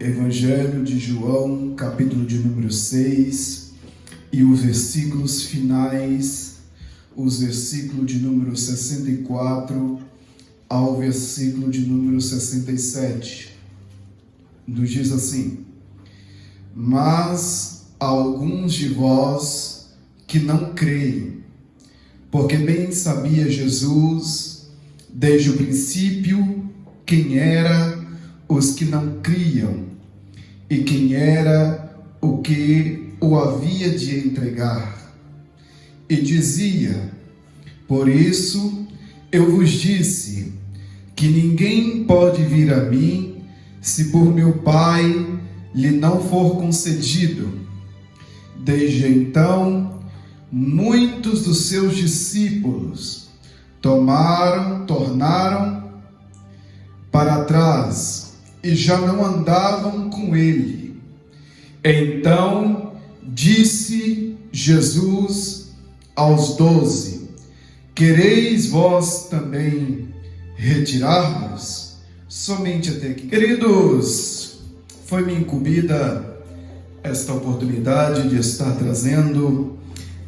Evangelho de João, capítulo de número 6, e os versículos finais, os versículos de número 64 ao versículo de número 67. Nos diz assim: mas há alguns de vós que não creem, porque bem sabia Jesus, desde o princípio, quem era os que não criam, e quem era o que o havia de entregar. E dizia: por isso eu vos disse, que ninguém pode vir a mim, se por meu Pai lhe não for concedido. Desde então, muitos dos seus discípulos tornaram para trás e já não andavam com ele. Então disse Jesus aos 12: quereis vós também retirar-vos? Somente até aqui. Queridos, foi-me incumbida esta oportunidade de estar trazendo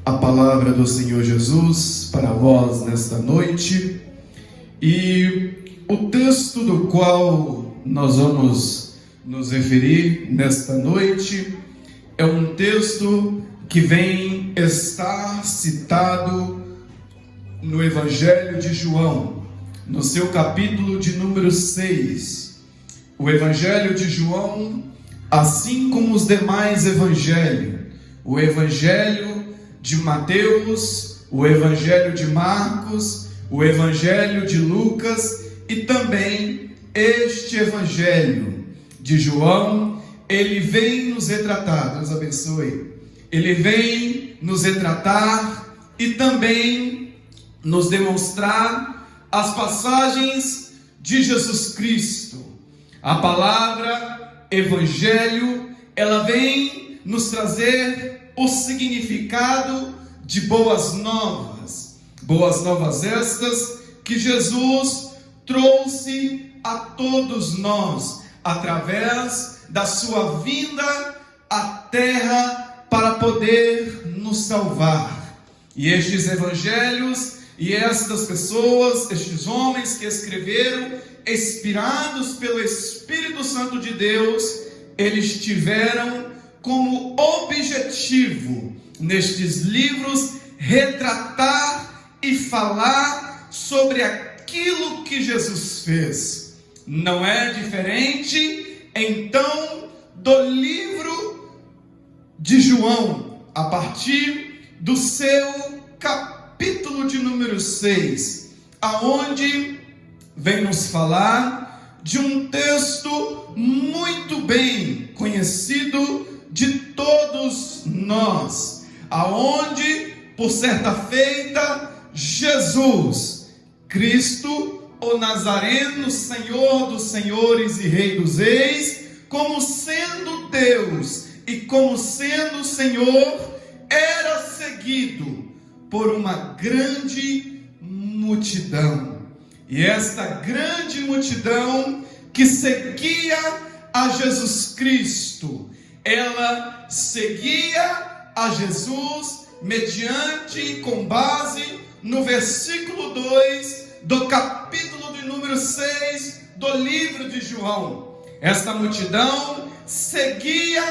a palavra do Senhor Jesus para vós nesta noite. E o texto do qual nós vamos nos referir nesta noite é um texto que vem estar citado no Evangelho de João, no seu capítulo de número 6. O Evangelho de João, assim como os demais evangelhos, o Evangelho de Mateus, o Evangelho de Marcos, o Evangelho de Lucas e também este Evangelho de João, ele vem nos retratar, Deus abençoe, ele vem nos retratar e também nos demonstrar as passagens de Jesus Cristo. A palavra Evangelho, ela vem nos trazer o significado de boas novas estas que Jesus trouxe a todos nós, através da sua vinda à terra para poder nos salvar. E estes evangelhos e estas pessoas, estes homens que escreveram, inspirados pelo Espírito Santo de Deus, eles tiveram como objetivo, nestes livros, retratar e falar sobre aquilo que Jesus fez. Não é diferente, então, do livro de João, a partir do seu capítulo de número 6, aonde vem nos falar de um texto muito bem conhecido de todos nós, aonde, por certa feita, Jesus Cristo, o Nazareno, Senhor dos senhores e Rei dos reis, como sendo Deus e como sendo Senhor, era seguido por uma grande multidão. E esta grande multidão que seguia a Jesus Cristo, ela seguia a Jesus mediante e com base no versículo 2 do capítulo de número 6 do livro de João. Esta multidão seguia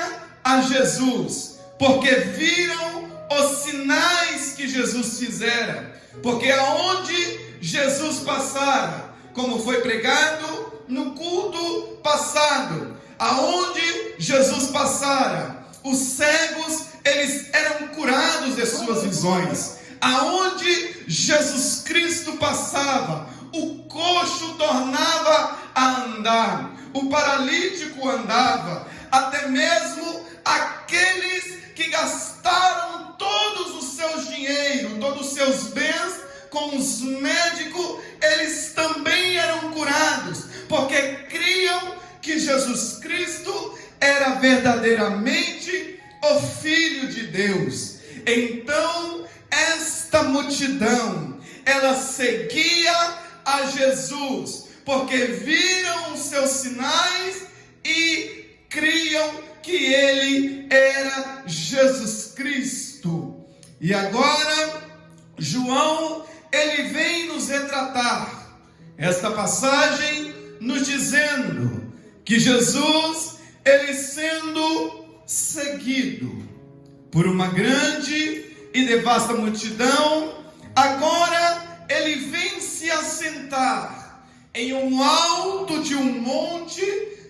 a Jesus, porque viram os sinais que Jesus fizera, porque aonde Jesus passara, como foi pregado no culto passado, aonde Jesus passara, os cegos, eles eram curados de suas visões. Aonde Jesus Cristo passava, o coxo tornava a andar, o paralítico andava, até mesmo aqueles que gastaram todos os seus dinheiros, todos os seus bens com os médicos, eles também eram curados, porque criam que Jesus Cristo era verdadeiramente o Filho de Deus. Então, esta multidão, ela seguia a Jesus, porque viram os seus sinais e criam sabiam que ele era Jesus Cristo. E agora, João, ele vem nos retratar esta passagem, nos dizendo que Jesus, ele sendo seguido por uma grande e devasta multidão, agora ele vem se assentar em um alto de um monte,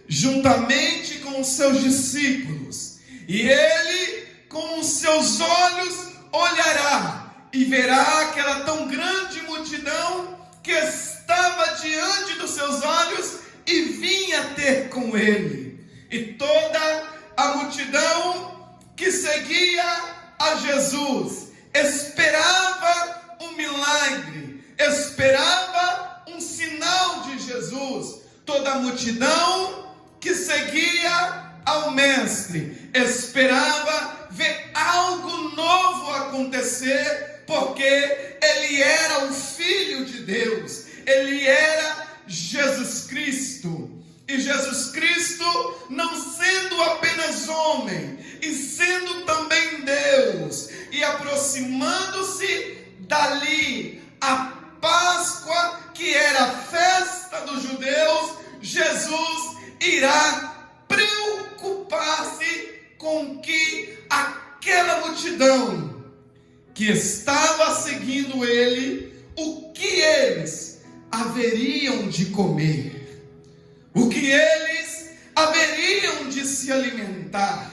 juntamente com os seus discípulos. E ele, com os seus olhos, olhará e verá aquela tão grande multidão que estava diante dos seus olhos e vinha ter com ele. E toda a multidão que seguia a Jesus esperava um milagre, esperava um sinal de Jesus. Toda a multidão que seguia ao Mestre esperava ver algo novo acontecer, porque ele era o Filho de Deus, ele era Jesus Cristo. E Jesus Cristo, não sendo apenas homem, e sendo também Deus, e aproximando-se dali a Páscoa, que era a festa dos judeus, Jesus irá preocupar-se com que aquela multidão que estava seguindo ele, o que eles haveriam de comer, o que eles haveriam de se alimentar.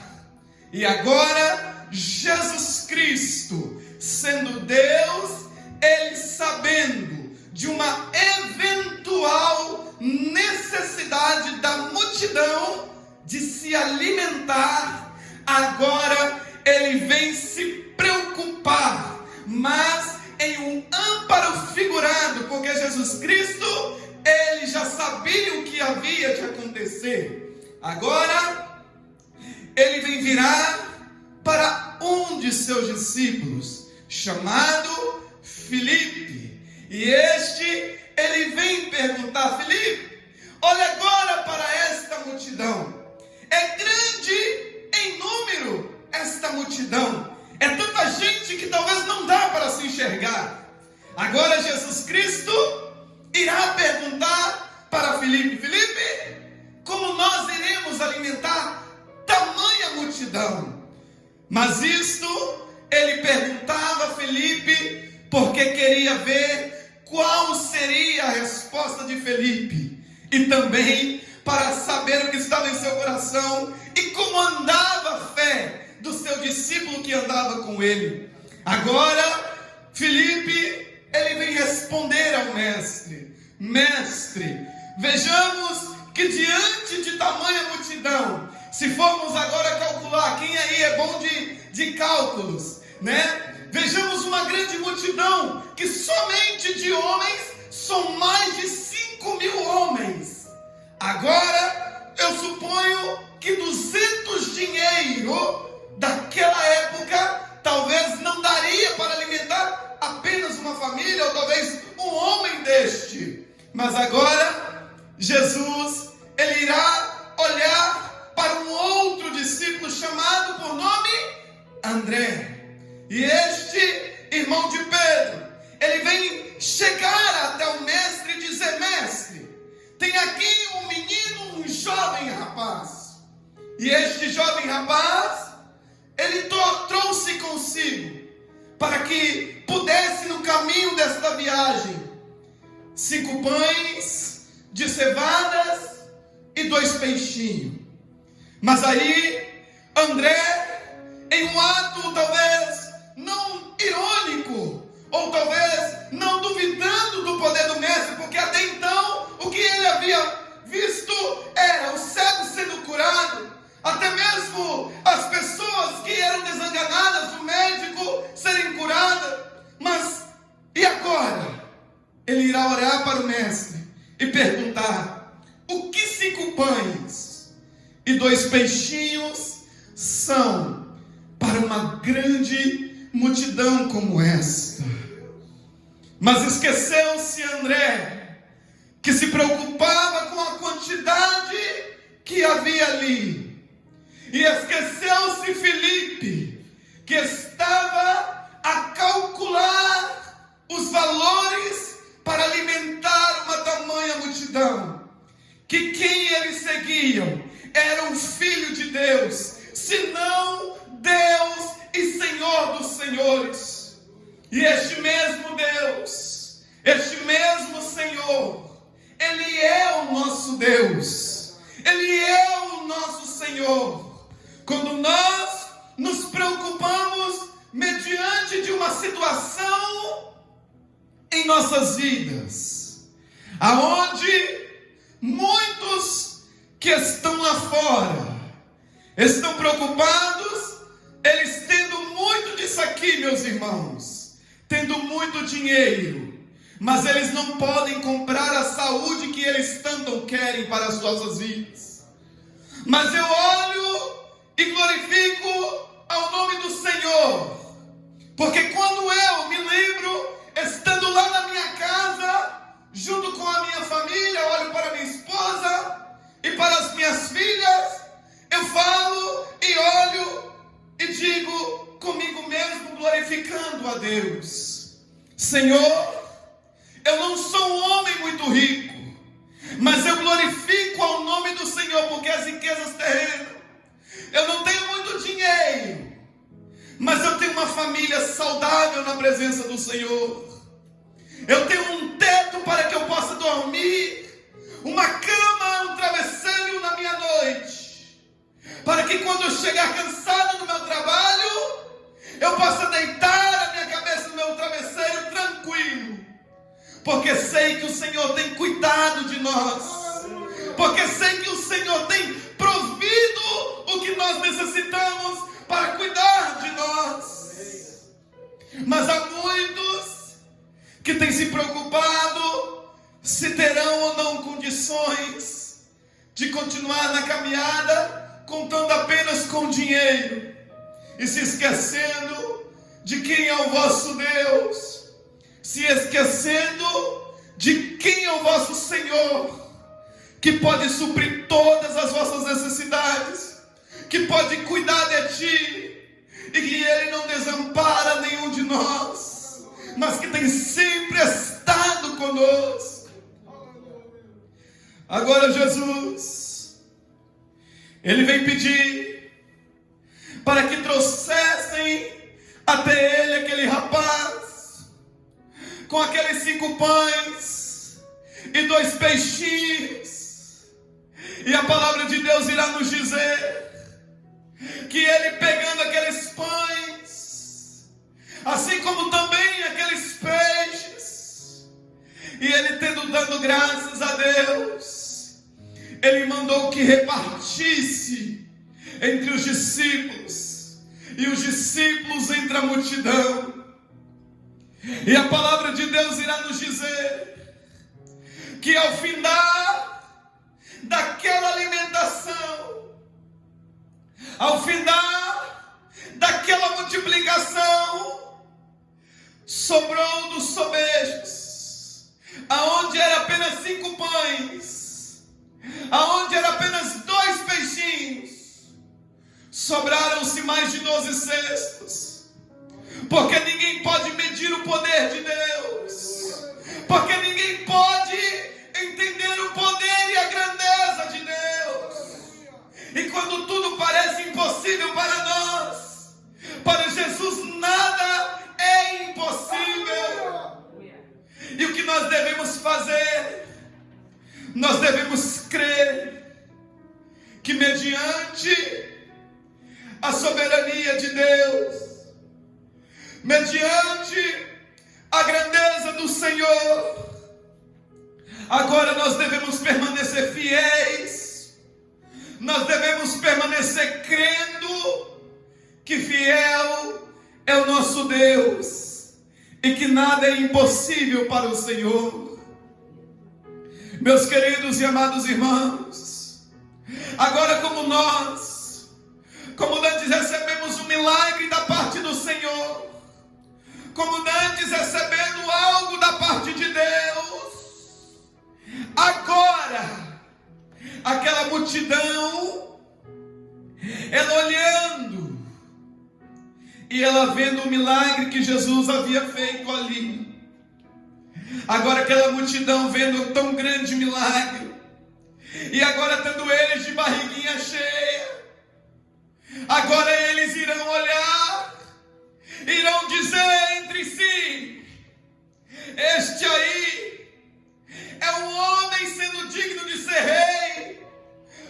E agora, Jesus Cristo, sendo Deus, ele sabendo de uma eventual necessidade da multidão de se alimentar, agora ele vem se preocupar, mas em um amparo figurado, porque Jesus Cristo, ele já sabia o que havia de acontecer. Agora, ele vem virar para um de seus discípulos, chamado Filipe. E ele vem perguntar: Filipe, olha agora para esta multidão. É grande em número esta multidão. É tanta gente que talvez não dá para se enxergar. Agora Jesus Cristo irá perguntar para Filipe: Filipe, como nós iremos alimentar tamanha multidão? Mas isto ele perguntava a Filipe porque queria ver qual seria a resposta de Filipe, e também para saber o que estava em seu coração e como andava a fé do seu discípulo que andava com ele. Agora Filipe, ele vem responder ao mestre: Mestre, vejamos que diante de tamanha multidão, se formos agora calcular, quem aí é bom de cálculos, né? Vejamos uma grande multidão, que somente de homens são mais de 5.000 homens. Agora, eu suponho que 200 dinheiro daquela época, talvez não daria para alimentar apenas uma família, ou talvez um homem deste. Mas agora, Jesus, ele irá olhar para um outro discípulo chamado por nome André. E este irmão de Pedro, ele vem chegar até o mestre e dizer: Mestre, tem aqui um menino, um jovem rapaz. E este jovem rapaz, ele trouxe consigo, para que pudesse no caminho desta viagem, 5 pães de cevadas e 2 peixinhos. Mas aí, André, em um ato talvez não irônico, ou talvez não duvidando do poder do mestre, porque até então o que ele havia visto era o cego sendo curado, até mesmo as pessoas que eram desenganadas do médico serem curadas. Mas e agora? Ele irá orar para o mestre e perguntar: o que 5 pães e 2 peixinhos são para uma grande multidão como esta? Mas esqueceu-se André, que se preocupava com a quantidade que havia ali, E esqueceu-se Filipe, que estava a calcular os valores para alimentar uma tamanha multidão, que quem eles seguiam era o Filho de Deus, senão Deus e Senhor dos senhores. E este mesmo Deus, este mesmo Senhor, Ele é o nosso Deus, Ele é o nosso Senhor. Quando nós nos preocupamos mediante de uma situação em nossas vidas, aonde muitos que estão lá fora estão preocupados, eles tendo muito disso aqui, meus irmãos, tendo muito dinheiro, mas eles não podem comprar a saúde que eles tanto querem para as suas vidas. Mas eu olho e glorifico ao nome do Senhor, porque quando eu me lembro, estando lá na minha casa, junto com a minha família, olho para minha esposa e para as minhas filhas, eu falo e olho e digo comigo mesmo, glorificando a Deus: Senhor, eu não sou um homem muito rico, mas eu glorifico ao nome do Senhor, porque as riquezas terrenas, eu não tenho muito dinheiro, mas eu tenho uma família saudável na presença do Senhor. Eu tenho um teto para que eu possa dormir, uma cama, um travesseiro na minha noite, para que quando eu chegar cansado do meu trabalho, eu possa deitar a minha cabeça no meu travesseiro tranquilo, porque sei que o Senhor tem cuidado de nós, porque sei que o Senhor tem provido o que nós necessitamos para cuidar de nós. Mas há muitos que têm se preocupado se terão ou não condições de continuar na caminhada, contando apenas com dinheiro e se esquecendo de quem é o vosso Deus, se esquecendo de quem é o vosso Senhor, que pode suprir todas as vossas necessidades, que pode cuidar de ti, e que Ele não desampara nenhum de nós, mas que tem sempre estado conosco. Agora Jesus, Ele vem pedir para que trouxessem até Ele aquele rapaz com aqueles 5 pães e 2 peixinhos. E a palavra de Deus irá nos dizer que ele, pegando aqueles pães, assim como também aqueles peixes, e ele dando graças a Deus, ele mandou que repartisse entre os discípulos, e os discípulos entre a multidão. E a palavra de Deus irá nos dizer que ao findar daquela alimentação, ao findar daquela multiplicação, sobrou dos sobejos, aonde era apenas 5 pães, aonde era apenas 2 peixinhos, sobraram-se mais de 12 cestos, porque ninguém pode medir o poder de Deus, porque ninguém pode entender o poder e a grandeza de Deus. E quando tudo parece impossível para nós, para Jesus nada é impossível. E o que nós devemos fazer? Nós devemos crer que mediante a soberania de Deus, mediante a grandeza do Senhor, agora nós devemos permanecer fiéis, nós devemos permanecer crendo que fiel é o nosso Deus e que nada é impossível para o Senhor. Meus queridos e amados irmãos, agora como antes recebemos um milagre da parte do Senhor, como antes recebendo algo da parte de Deus, agora aquela multidão, ela olhando, e ela vendo o milagre que Jesus havia feito ali. Agora aquela multidão vendo tão grande milagre, e agora tendo eles de barriguinha cheia, agora eles irão olhar, irão dizer entre si: este aí é um homem sendo digno de ser rei.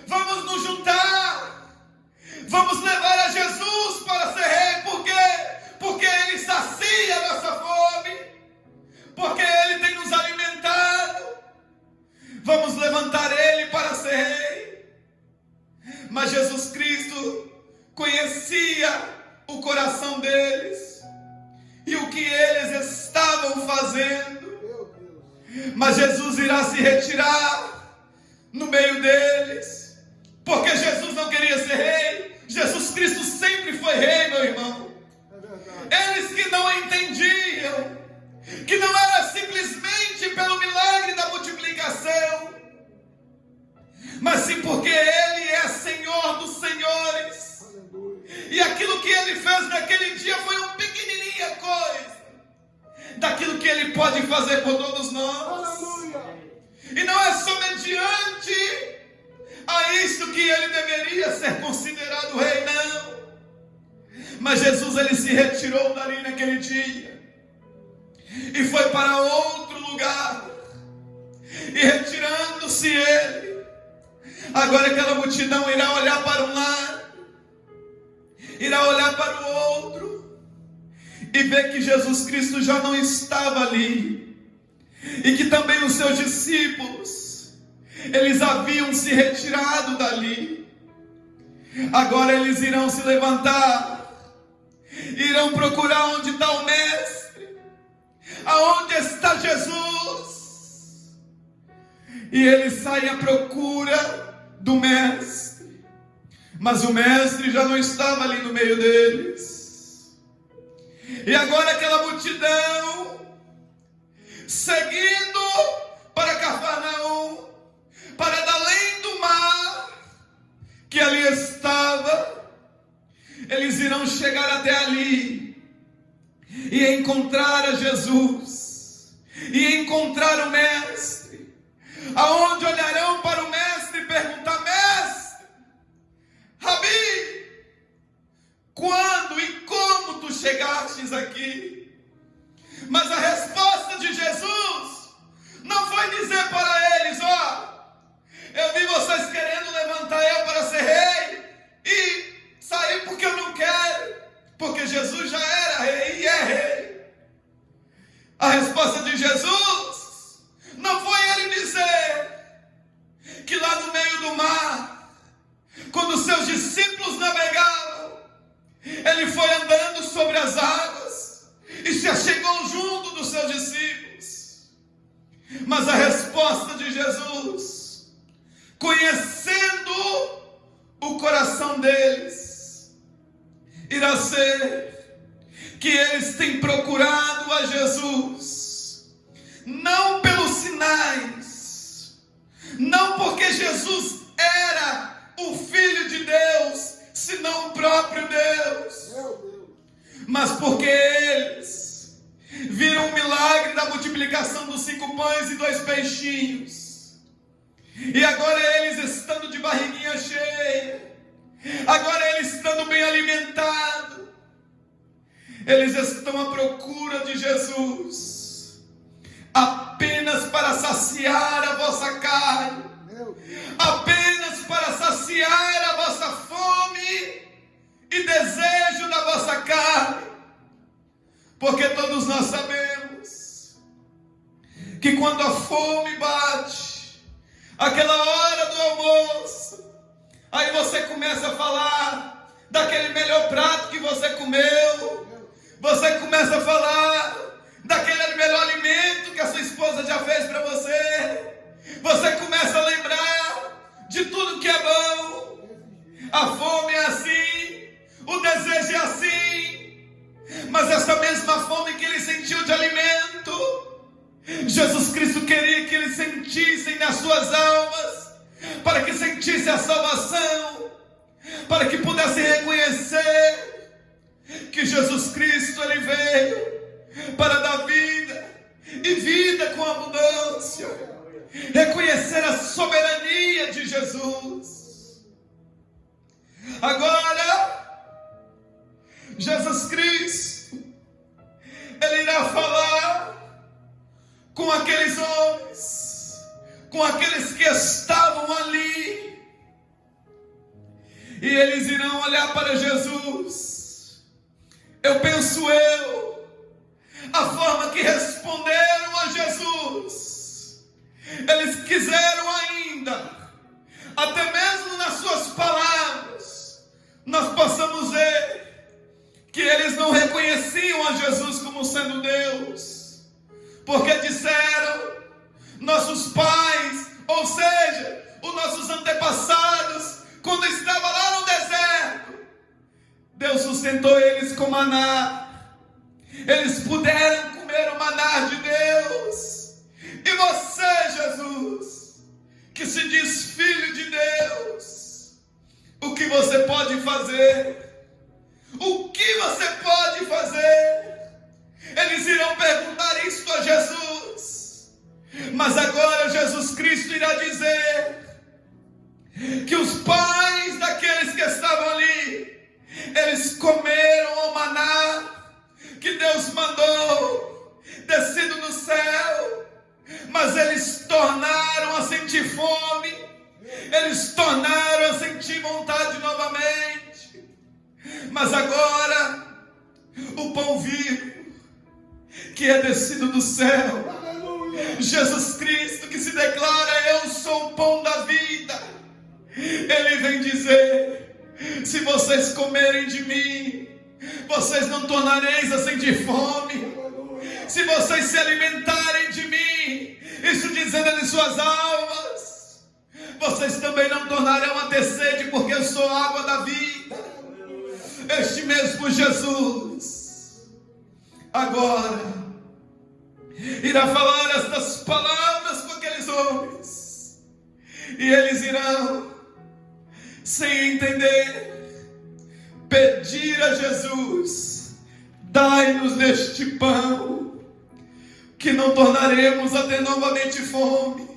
Vamos nos juntar, vamos levar a Jesus para ser rei. Por quê? Porque ele sacia a nossa fome, porque ele tem nos alimentado. Vamos levantar ele para ser rei. Mas Jesus Cristo conhecia o coração deles e o que eles estavam fazendo. Mas Jesus irá se retirar no meio deles, porque Jesus não queria ser rei. Jesus Cristo sempre foi rei, meu irmão. Eles que não entendiam que não era simplesmente pelo milagre da multiplicação, mas sim porque Ele é Senhor dos senhores. E aquilo que Ele fez naquele dia foi uma pequenininha coisa daquilo que Ele pode fazer por todos nós. E não é só mediante a isso que Ele deveria ser considerado rei, não. Mas Jesus, Ele se retirou dali naquele dia e foi para outro lugar. E retirando-se Ele, agora aquela multidão irá olhar para um lado, irá olhar para o outro, e ver que Jesus Cristo já não estava ali, e que também os seus discípulos, eles haviam se retirado dali. Agora eles irão se levantar, irão procurar onde está o Mestre, aonde está Jesus, e eles saem à procura do Mestre, mas o Mestre já não estava ali no meio deles. E agora aquela multidão, seguindo para Cafarnaum, para além do mar que ali estava, eles irão chegar até ali e encontrar a Jesus, e encontrar o Mestre, aonde olharão para o Mestre e perguntar: Mestre, Rabi, quando e como tu chegastes aqui? Mas a resposta de Jesus não foi dizer para eles: ó, eu vi vocês querendo levantar eu para ser rei e saí porque eu não quero, porque Jesus já era rei e é rei. A resposta de Jesus não foi ele dizer que lá no meio do mar, quando seus discípulos navegavam, ele foi andando sobre as águas e se achegou junto dos seus discípulos. Mas a resposta de Jesus, conhecendo o coração deles, irá ser que eles têm procurado a Jesus, não pelos sinais, não porque Jesus era o Filho de Deus, senão o próprio Deus, mas porque eles viram o milagre da multiplicação dos 5 pães e 2 peixinhos, e agora eles estando de barriguinha cheia, agora eles estando bem alimentados, eles estão à procura de Jesus, apenas para saciar a vossa carne, apenas para saciar a vossa fome e desejo da vossa carne, porque todos nós sabemos que quando a fome bate, aquela hora do almoço, aí você começa a falar daquele melhor prato que você comeu, você começa a falar daquele melhor alimento que a sua esposa já fez para você, você começa a lembrar de tudo que é bom. A fome é assim, o desejo é assim, mas essa mesma fome que ele sentiu de alimento, Jesus Cristo queria que eles sentissem nas suas almas, para que sentissem a salvação, para que pudessem reconhecer que Jesus Cristo, Ele veio para dar vida, e vida com abundância. Reconhecer a soberania de Jesus. Agora, Jesus Cristo, Ele irá falar com aqueles homens, com aqueles que estavam ali, e eles irão olhar para Jesus. Eu penso a forma que responderam a Jesus, eles quiseram ainda, até mesmo nas suas palavras, nós possamos ver que eles não reconheciam a Jesus como sendo Deus, porque disseram, nossos pais, ou seja, os nossos antepassados, quando estavam lá no deserto, Deus sustentou eles com maná. Eles puderam comer o maná de Deus. E você, Jesus, que se diz filho de Deus, o que você pode fazer? O que você pode fazer? Eles irão perguntar isso a Jesus. Mas agora Jesus Cristo irá dizer que os pais daqueles que estavam ali, eles comeram o maná que Deus mandou, descido do céu, mas eles tornaram a sentir fome, eles tornaram a sentir vontade novamente. Mas agora, o pão vivo, que é descido do céu, Jesus Cristo, que se declara, eu sou o pão da vida, Ele vem dizer, se vocês comerem de mim, vocês não tornareis a sentir fome. Se vocês se alimentarem de mim, isso dizendo em suas almas, vocês também não tornarão a ter sede, porque eu sou a água da vida. Este mesmo Jesus agora irá falar estas palavras com aqueles homens, e eles irão, sem entender, pedir a Jesus, dai-nos deste pão, que não tornaremos a ter novamente fome.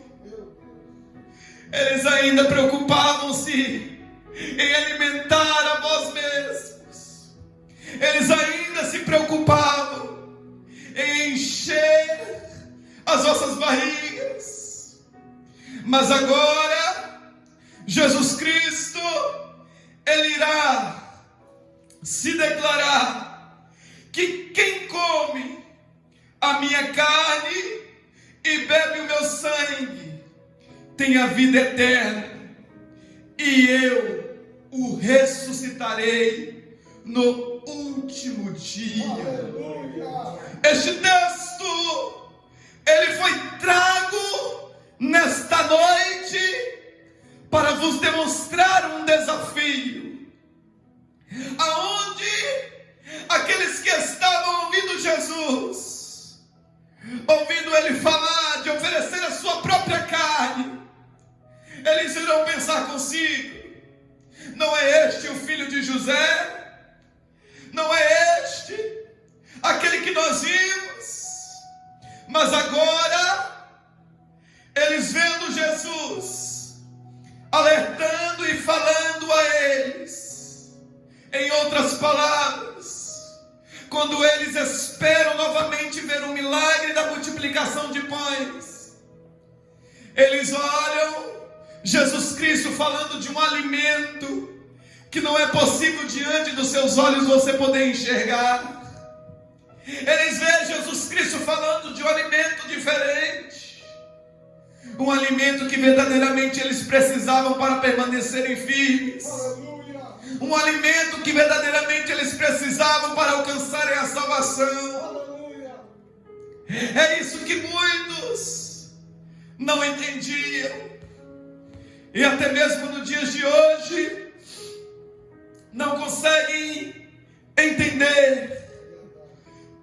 Eles ainda preocupavam-se em alimentar a vós mesmos. Eles ainda se preocupavam em encher as vossas barrigas. Mas agora, Jesus Cristo, Ele irá se declarar que quem come a minha carne e bebe o meu sangue tem a vida eterna, e eu o ressuscitarei no último dia. Este texto, ele foi trago nesta noite para vos demonstrar um desafio, aonde aqueles que estavam ouvindo Jesus, ouvindo Ele falar de oferecer a sua própria carne, eles irão pensar consigo, não é este o filho de José? Não é este aquele que nós vimos? Mas agora, eles vendo Jesus, alertando e falando a eles, em outras palavras, quando eles esperam novamente ver um milagre da multiplicação de pães, eles olham Jesus Cristo falando de um alimento que não é possível diante dos seus olhos você poder enxergar. Eles veem Jesus Cristo falando de um alimento diferente, um alimento que verdadeiramente eles precisavam para permanecerem firmes, um alimento que verdadeiramente eles precisavam para alcançarem a salvação. É isso que muitos não entendiam, e até mesmo nos dias de hoje não conseguem entender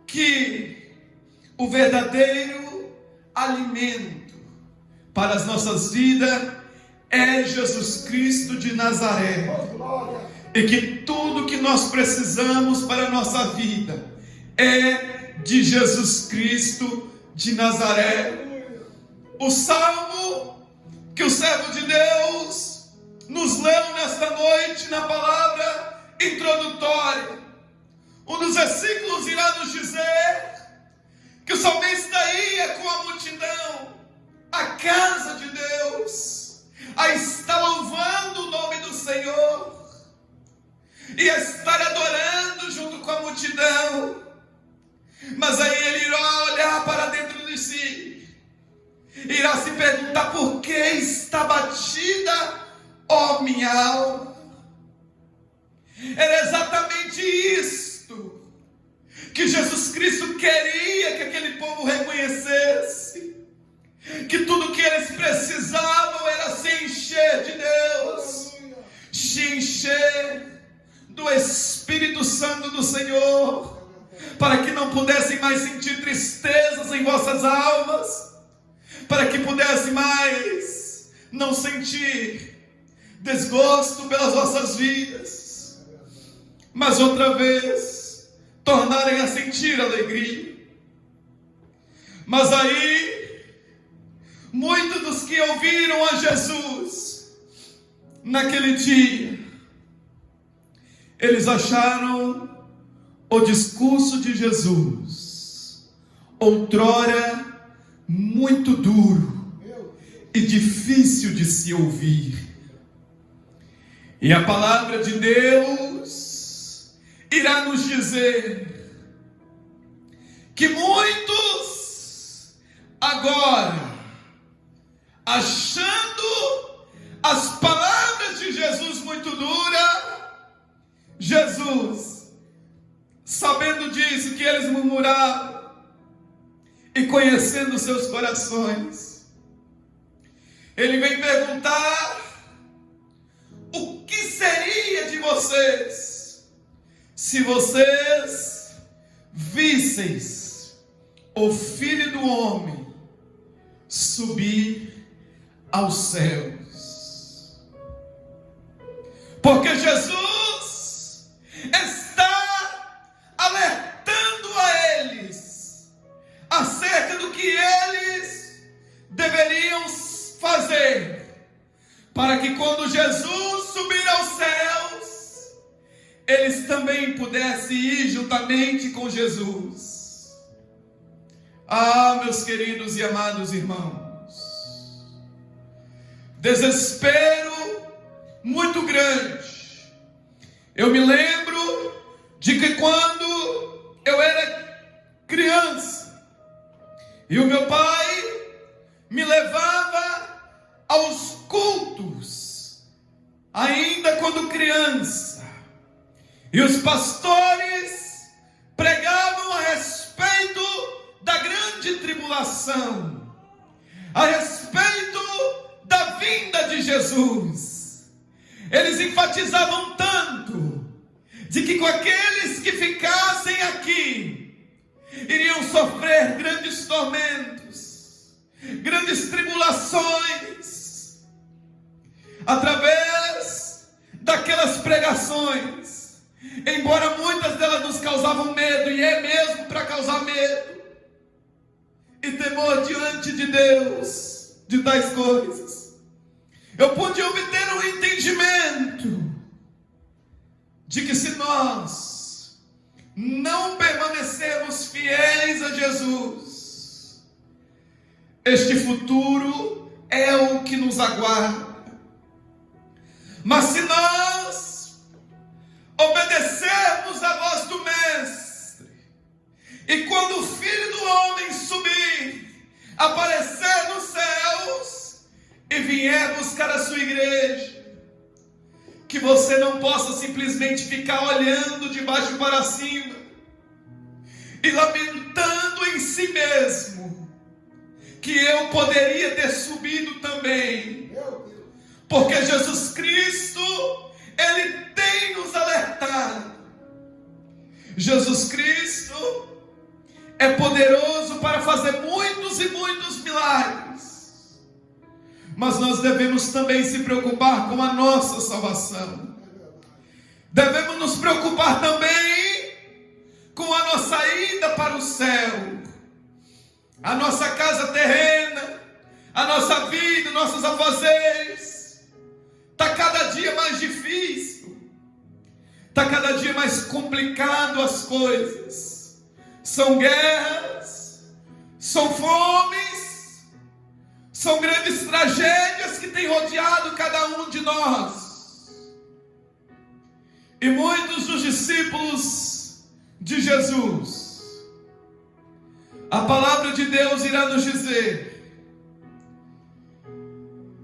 que o verdadeiro alimento para as nossas vidas é Jesus Cristo de Nazaré. e que tudo que nós precisamos para a nossa vida é de Jesus Cristo de Nazaré. O salmo que o servo de Deus nos leu nesta noite na palavra introdutória, um dos versículos irá nos dizer que o salmista ia com a multidão à casa de Deus, a estar louvando o nome do Senhor e a estar adorando junto com a multidão. Mas aí ele irá olhar para dentro de si, irá se perguntar: por que está batida, ó minha alma? Era exatamente isto que Jesus Cristo queria que aquele povo reconhecesse, que tudo que eles precisavam era se encher de Deus, se encher do Espírito Santo do Senhor, para que não pudessem mais sentir tristezas em vossas almas, para que pudessem mais não sentir desgosto pelas vossas vidas, mas outra vez tornarem a sentir alegria. Mas aí, muitos dos que ouviram a Jesus naquele dia, eles acharam o discurso de Jesus outrora muito duro e difícil de se ouvir. E a palavra de Deus irá nos dizer que muitos agora, achando as palavras de Jesus muito duras, Jesus, sabendo disso, que eles murmuravam, e conhecendo seus corações, ele vem perguntar: o que seria de vocês se vocês visseis o Filho do Homem subir aos céus? Porque Jesus está alertando a eles acerca do que eles deveriam fazer, para que quando Jesus subir aos céus, eles também pudessem ir juntamente com Jesus. Ah, meus queridos e amados irmãos, desespero muito grande. Eu me lembro de que quando eu era criança, e o meu pai me levava aos cultos, ainda quando criança, e os pastores pregavam a respeito da grande tribulação, a respeito da vinda de Jesus. Eles enfatizavam tanto de que com aqueles que ficassem aqui iriam sofrer grandes tormentos, grandes tribulações, através daquelas pregações, embora muitas delas nos causavam medo, e é mesmo para causar medo e temor diante de Deus, de tais coisas, eu pude obter um entendimento de que se nós não permanecermos fiéis a Jesus, este futuro é o que nos aguarda. Mas se nós obedecermos a voz do Mestre, e quando o Filho do Homem subir, aparecer nos céus e vier buscar a sua igreja, que você não possa simplesmente ficar olhando de baixo para cima e lamentando em si mesmo que eu poderia ter subido também, porque Jesus Cristo, Ele tem nos alertado. Jesus Cristo é poderoso para fazer muitos e muitos milagres, mas nós devemos também se preocupar com a nossa salvação. Devemos nos preocupar também com a nossa ida para o céu, a nossa casa terrena, a nossa vida, nossos afazeres. Está cada dia mais difícil, está cada dia mais complicado as coisas. São guerras, são fomes, são grandes tragédias que têm rodeado cada um de nós. E muitos dos discípulos de Jesus, a palavra de Deus irá nos dizer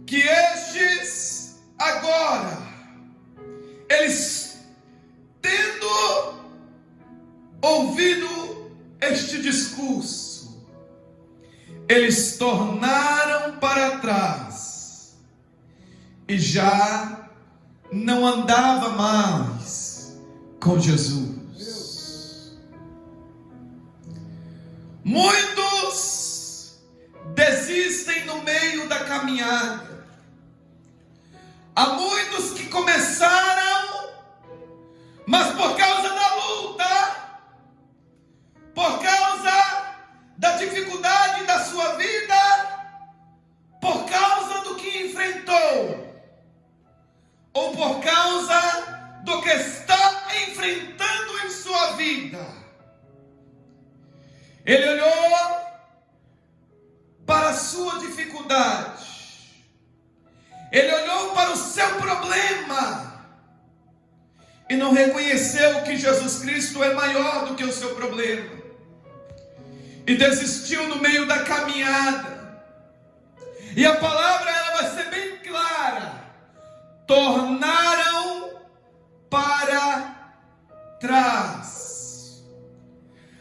que estes agora, eles tendo ouvido este discurso, eles tornaram para trás e já não andava mais com Jesus. Muitos desistem no meio da caminhada. Há muitos que começaram, mas por causa da luta, por causa da dificuldade da sua vida, por causa do que enfrentou, ou por causa do que está enfrentando em sua vida, ele olhou para a sua dificuldade, ele olhou para o seu problema e não reconheceu que Jesus Cristo é maior do que o seu problema, e desistiu no meio da caminhada. E a palavra ela vai ser bem clara: tornaram para trás.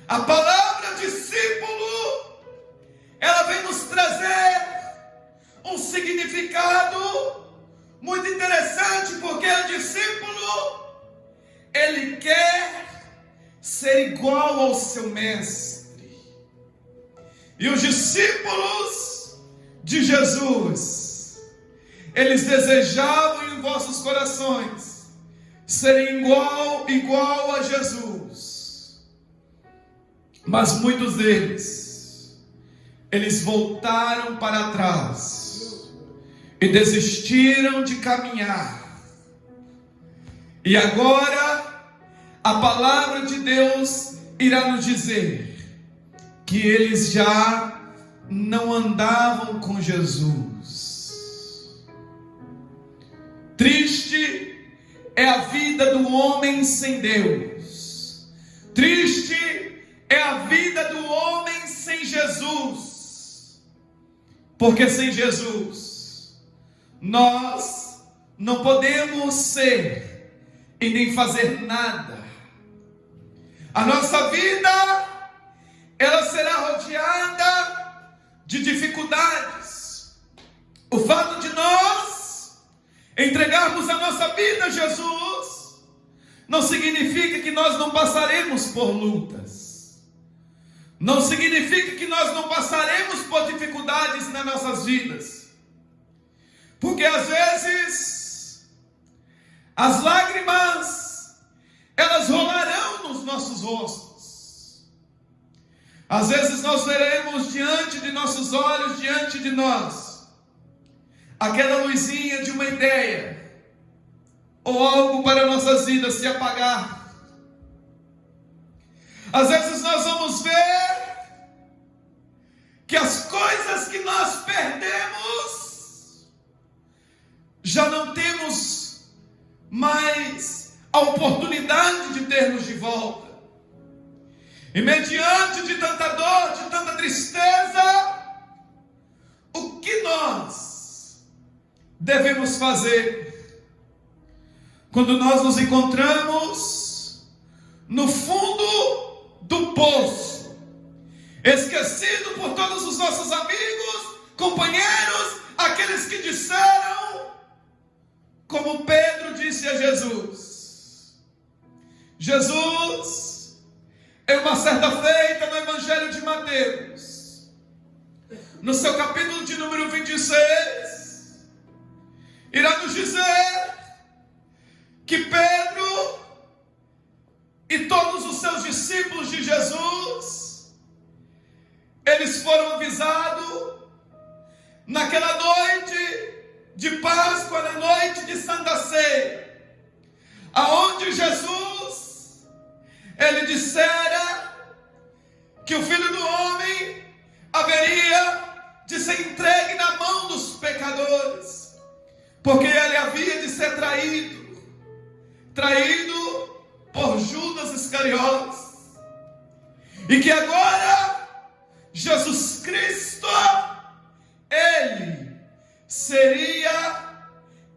A palavra discípulo, ela vem nos trazer um significado muito interessante, porque o discípulo, ele quer ser igual ao seu mestre. E os discípulos de Jesus, eles desejavam em vossos corações serem igual a Jesus. Mas muitos deles, eles voltaram para trás e desistiram de caminhar. E agora a palavra de Deus irá nos dizer que eles já não andavam com Jesus. Triste é a vida do homem sem Deus. Triste é a vida do homem sem Jesus. Porque sem Jesus nós não podemos ser e nem fazer nada. A nossa vida, ela será rodeada de dificuldades. O fato de nós entregarmos a nossa vida a Jesus não significa que nós não passaremos por lutas. Não significa que nós não passaremos por dificuldades nas nossas vidas. Porque às vezes as lágrimas, elas rolarão nos nossos rostos. Às vezes nós veremos diante de nossos olhos, diante de nós, aquela luzinha de uma ideia, ou algo para nossas vidas se apagar. Às vezes nós vamos ver que as coisas que nós perdemos, já não temos mais a oportunidade de termos de volta. E mediante de tanta dor, de tanta tristeza, o que nós devemos fazer quando nós nos encontramos no fundo do poço, esquecido por todos os nossos amigos, companheiros, aqueles que disseram, como Pedro disse a Jesus. Jesus, em uma certa feita no Evangelho de Mateus, no seu capítulo de número 26, irá nos dizer que Pedro discípulos de Jesus, eles foram avisados naquela noite de Páscoa, na noite de Santa Ceia, aonde Jesus, ele dissera que o Filho do Homem haveria de ser entregue na mão dos pecadores, porque ele havia de ser traído por Judas Iscariotes, e que agora Jesus Cristo, ele seria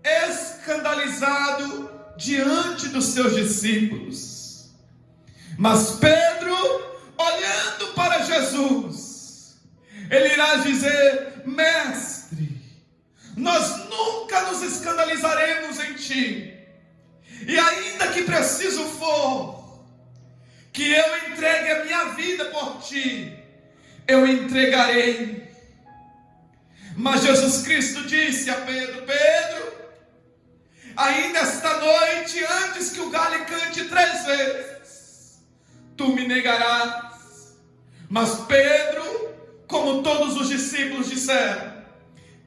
escandalizado diante dos seus discípulos. Mas Pedro, olhando para Jesus, ele irá dizer: Mestre, nós nunca nos escandalizaremos em ti, e ainda que preciso for que eu entregue a minha vida por ti, eu entregarei. Mas Jesus Cristo disse a Pedro: Pedro, ainda esta noite, antes que o galho cante 3 vezes, tu me negarás. Mas Pedro, como todos os discípulos disseram: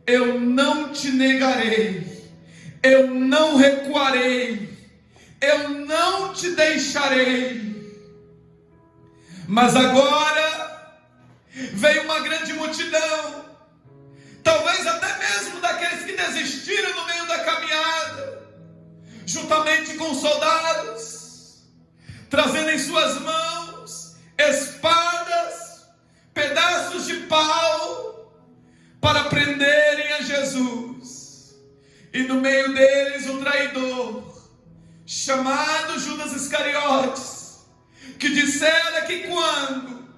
eu não te negarei, eu não recuarei, eu não te deixarei. Mas agora veio uma grande multidão, talvez até mesmo daqueles que desistiram no meio da caminhada, juntamente com soldados, trazendo em suas mãos espadas, pedaços de pau, para prenderem a Jesus. E no meio deles o traidor, chamado Judas Iscariotes, que dissera que quando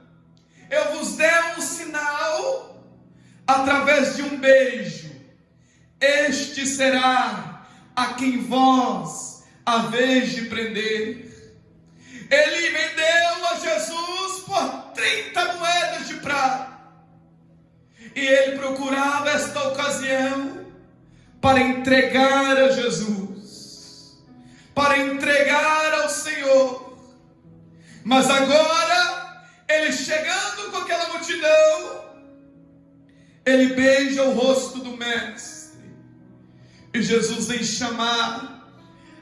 eu vos der um sinal, através de um beijo, este será a quem vós haveis de prender. Ele vendeu a Jesus por 30 moedas de prata, e ele procurava esta ocasião para entregar a Jesus, para entregar ao Senhor. Mas agora, ele chegando com aquela multidão, ele beija o rosto do mestre, e Jesus vem chamar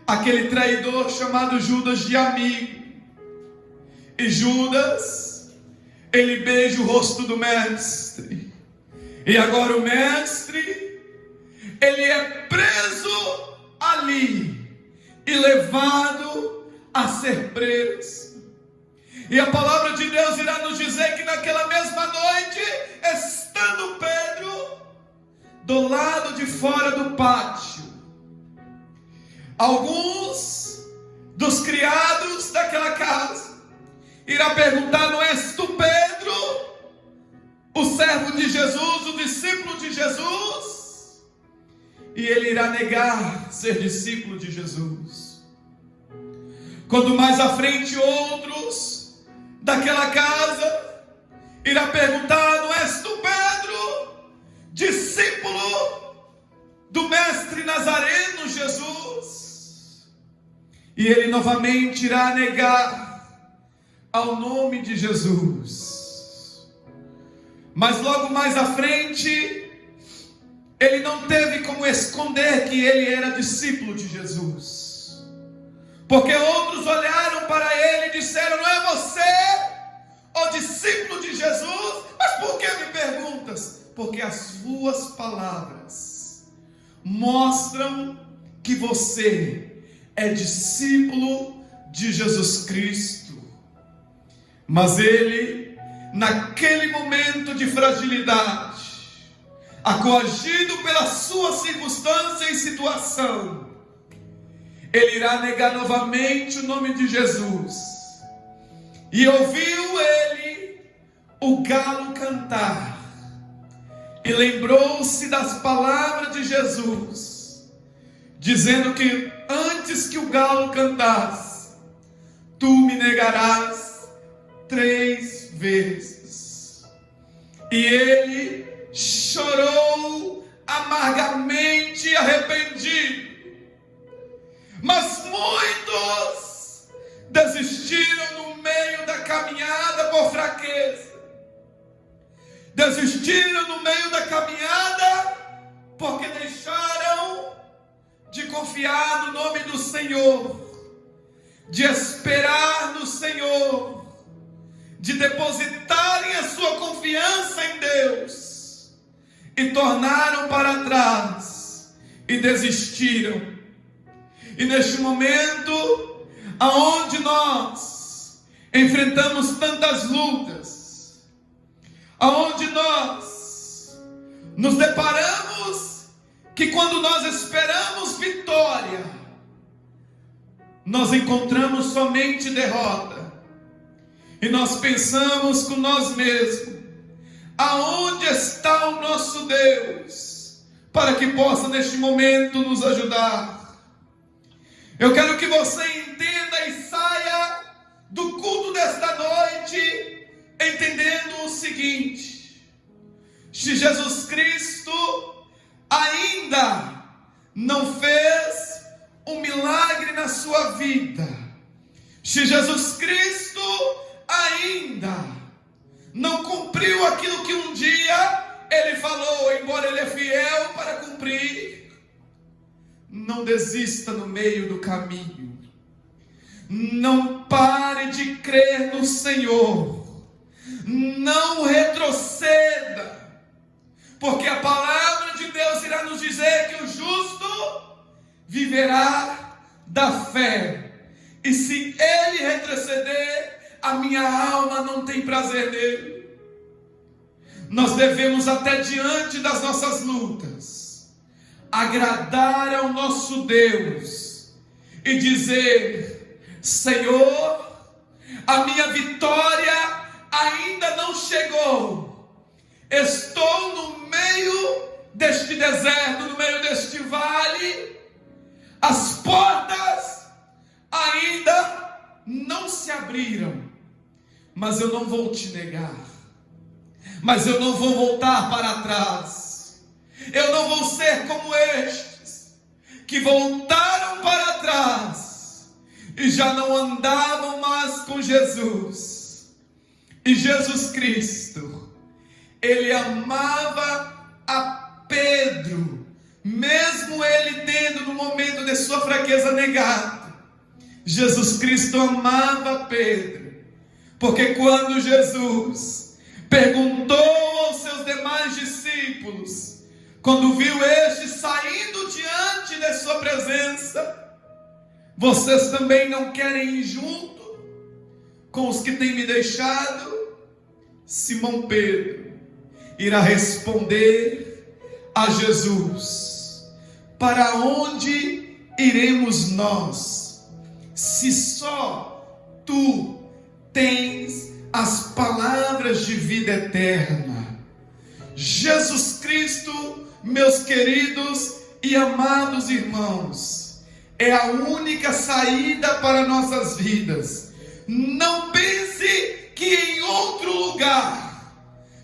aquele traidor chamado Judas de amigo. E Judas, ele beija o rosto do mestre, e agora o mestre, ele é preso ali e levado a ser preso. E a palavra de Deus irá nos dizer que naquela mesma noite, estando Pedro do lado de fora do pátio, alguns dos criados daquela casa irá perguntar: não és tu Pedro, o servo de Jesus, o discípulo de Jesus? E ele irá negar ser discípulo de Jesus. Quando mais à frente outros daquela casa irá perguntar: não és tu Pedro, discípulo do mestre nazareno Jesus? E ele novamente irá negar ao nome de Jesus. Mas logo mais à frente, ele não teve como esconder que ele era discípulo de Jesus, porque outros olharam para ele e disseram: não é você o discípulo de Jesus? Mas por que me perguntas? Porque as suas palavras mostram que você é discípulo de Jesus Cristo. Mas ele, naquele momento de fragilidade, acogido pela sua circunstância e situação, ele irá negar novamente o nome de Jesus. E ouviu ele o galo cantar, e lembrou-se das palavras de Jesus, dizendo que antes que o galo cantasse, tu me negarás 3 vezes. E ele chorou amargamente arrependido. Mas muitos desistiram no meio da no meio da caminhada porque deixaram de confiar no nome do Senhor, de esperar no Senhor, de depositarem a sua confiança em Deus, e tornaram para trás e desistiram. E neste momento, aonde nós enfrentamos tantas lutas, aonde nós nos deparamos que quando nós esperamos vitória, nós encontramos somente derrota, e nós pensamos com nós mesmos: aonde está o nosso Deus, para que possa neste momento nos ajudar? Eu quero que você entenda e saia do culto desta noite entendendo o seguinte: se Jesus Cristo ainda não fez um milagre na sua vida, se Jesus Cristo ainda não cumpriu aquilo que um dia Ele falou, embora Ele é fiel para cumprir, não desista no meio do caminho. Não pare de crer no Senhor. Não retroceda, porque a palavra de Deus irá nos dizer que o justo viverá da fé. E se ele retroceder, a minha alma não tem prazer nele. Nós devemos, até diante das nossas lutas, agradar ao nosso Deus e dizer: Senhor, a minha vitória ainda não chegou. Estou no meio deste deserto, no meio deste vale. As portas ainda não se abriram, mas eu não vou te negar. Mas eu não vou voltar para trás. Eu não vou ser como estes que voltaram para trás e já não andavam mais com Jesus. E Jesus Cristo, Ele amava a Pedro, mesmo ele tendo no momento de sua fraqueza negado. Jesus Cristo amava Pedro, porque quando Jesus perguntou aos seus demais discípulos, quando viu este saindo diante de sua presença: vocês também não querem ir junto com os que têm me deixado? Simão Pedro irá responder a Jesus: para onde iremos nós, se só tu tens as palavras de vida eterna? Jesus Cristo, meus queridos e amados irmãos, é a única saída para nossas vidas. Não pense que em outro lugar,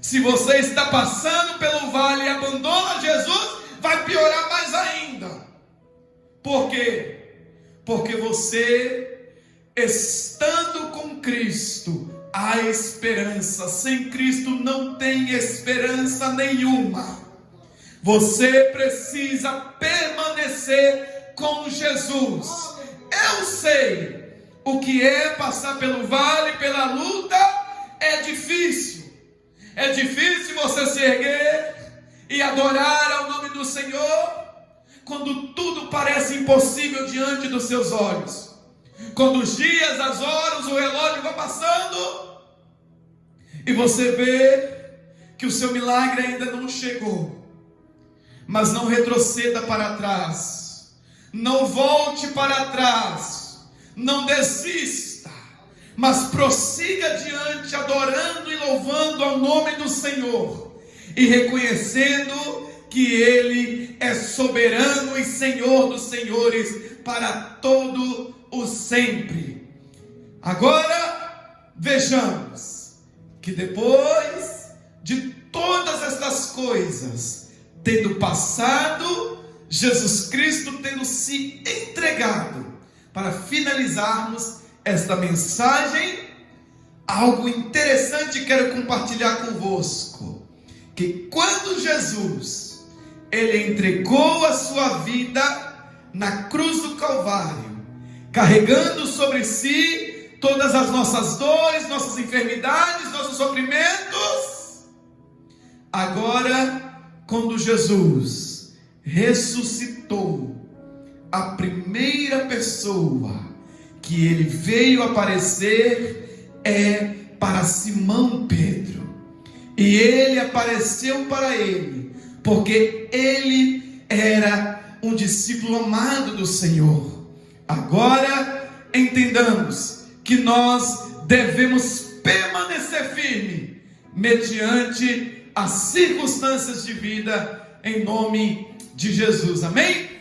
se você está passando pelo vale e abandona Jesus, vai piorar mais ainda. Por quê? Porque você, estando com Cristo, há esperança. Sem Cristo não tem esperança nenhuma. Você precisa permanecer com Jesus. Eu sei o que é passar pelo vale, pela luta. É difícil. É difícil você se erguer e adorar ao nome do Senhor quando tudo parece impossível diante dos seus olhos. Quando os dias, as horas, o relógio vai passando e você vê que o seu milagre ainda não chegou. Mas não retroceda para trás, não volte para trás, não desista, mas prossiga adiante, adorando e louvando ao nome do Senhor e reconhecendo que Ele é soberano e Senhor dos senhores para todo o sempre. Agora vejamos que depois de todas estas coisas tendo passado, Jesus Cristo tendo se entregado, para finalizarmos esta mensagem, algo interessante quero compartilhar convosco, que quando Jesus, ele entregou a sua vida na cruz do Calvário, carregando sobre si todas as nossas dores, nossas enfermidades, nossos sofrimentos, agora, quando Jesus ressuscitou, a primeira pessoa que ele veio aparecer é para Simão Pedro. E ele apareceu para ele, porque ele era um discípulo amado do Senhor. Agora entendamos que nós devemos permanecer firme mediante as circunstâncias de vida, em nome de Jesus, amém?